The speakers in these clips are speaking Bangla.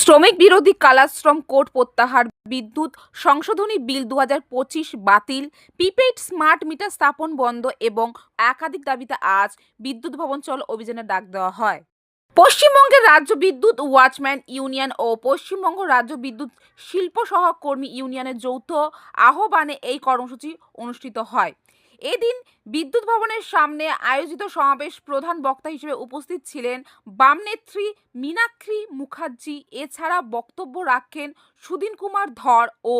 শ্রমিক বিরোধী কালাশ্রম কোড প্রত্যাহার, বিদ্যুৎ সংশোধনী বিল 2025 বাতিল, প্রিপেইড স্মার্ট মিটার স্থাপন বন্ধ এবং একাধিক দাবিতে আজ বিদ্যুৎ ভবন চলো অভিযানের ডাক দেওয়া হয়। পশ্চিমবঙ্গের রাজ্য বিদ্যুৎ ওয়াচম্যান ইউনিয়ন ও পশ্চিমবঙ্গ রাজ্য বিদ্যুৎ শিল্প সহকর্মী ইউনিয়নের যৌথ আহ্বানে এই কর্মসূচি অনুষ্ঠিত হয়। এদিন বিদ্যুৎ ভবনের সামনে আয়োজিত সমাবেশ প্রধান বক্তা হিসেবে উপস্থিত ছিলেন বাম নেত্রী মীনাক্ষী মুখার্জি। এছাড়া বক্তব্য রাখেন সুদিন কুমার ধর ও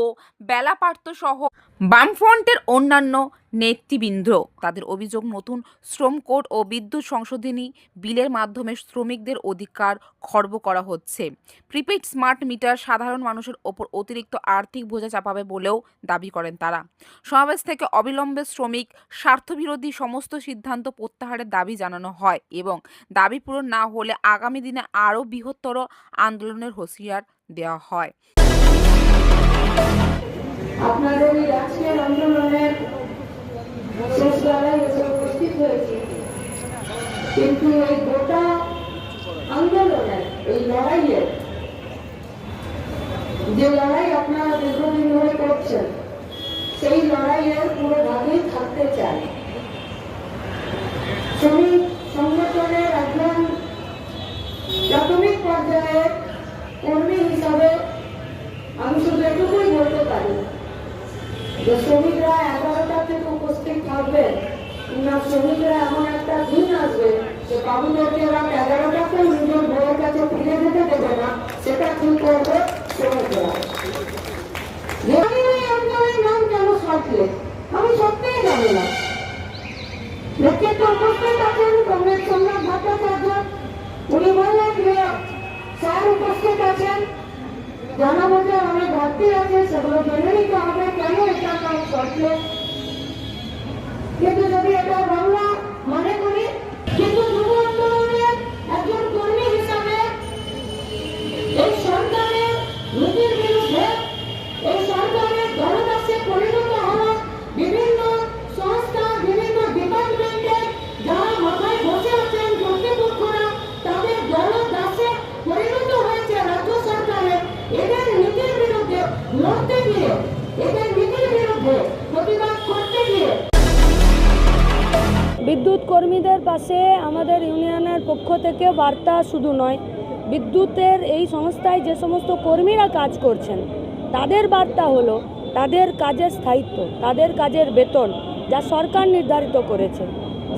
বেলা পার্থ সহ বামফ্রন্টের অন্যান্য নেতৃবৃন্দ। তাদের অভিযোগ, নতুন শ্রম কোড ও বিদ্যুৎ সংশোধনী বিলের মাধ্যমে শ্রমিকদের অধিকার খর্ব করা হচ্ছে। প্রিপেইড স্মার্ট মিটার সাধারণ মানুষের ওপর অতিরিক্ত আর্থিক বোঝা চাপাবে বলেও দাবি করেন তারা। সমাবেশ থেকে অবিলম্বে শ্রমিক স্বার্থবিরোধী সমস্ত সিদ্ধান্ত প্রত্যাহারের দাবি জানানো হয় এবং দাবি পূরণ না হলে আগামী দিনে আরও বৃহত্তর আন্দোলনের হুঁশিয়ার দেওয়া হয়। আপনাদের এই আজকের আন্দোলনের শেষ লড়াই এসে উপস্থিত হয়েছে, কিন্তু এই গোটা আন্দোলনের এই লড়াইয়ের যে লড়াই আপনারা দীর্ঘদিন ধরে করছেন, সেই লড়াইয়ের পুরো ভাগেই থাকতে চাই। শ্রমিক সংগঠনের একজন প্রাথমিক পর্যায়ের কর্মী হিসাবে আমি শুধু এটুকুই বলতে পারি যে শ্রমিকরা 11টা থেকে উপস্থিত থাকবে, না শ্রমিকরা এমন একটা দিন আসবে যে বাবুদেরকে রাত 11টাতে নিজের বইয়ের কাছে ফিরে যেতে দেবে না, সেটা ঠিক করবে শ্রমিকরা। আন্দোলনের নাম কেন সাজলে আমি সত্যিই জানি না। নেতৃত্বে উপস্থিত আছেন কংগ্রেস সম্রাট ভট্টাচার্য, উনি বললেন যে স্যার উপস্থিত আছেন, জানাবো যে অনেক ঘাটতি আছে, সেগুলো জেনে নিতে হবে কেন এটা নাম সাজলে। কিন্তু যদি এটা বাংলা মনে করি, কিন্তু যুব আন্দোলনের একজন কর্মী হিসাবে এই সরকারের নীতির বিরুদ্ধে, এই সরকারের দলদাসে পরিণত হওয়া বিভিন্ন সংস্থা, বিভিন্ন ডিপার্টমেন্টের যারা মাথায় বসে আছেন কর্তৃপক্ষরা, তাদের দলদাসে পরিণত হয়েছে রাজ্য সরকারের। এদের নীতির বিরুদ্ধে লড়তে গিয়ে, এদের নীতির বিরুদ্ধে প্রতিবাদ করতে গিয়ে বিদ্যুৎ কর্মীদের পাশে আমাদের ইউনিয়নের পক্ষ থেকে বার্তা শুধু নয়, বিদ্যুতের এই সংস্থায় যে সমস্ত কর্মীরা কাজ করছেন তাদের বার্তা হলো তাদের কাজের স্থায়িত্ব, তাদের কাজের বেতন যা সরকার নির্ধারিত করেছে,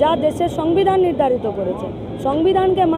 যা দেশের সংবিধান নির্ধারিত করেছে, সংবিধানকে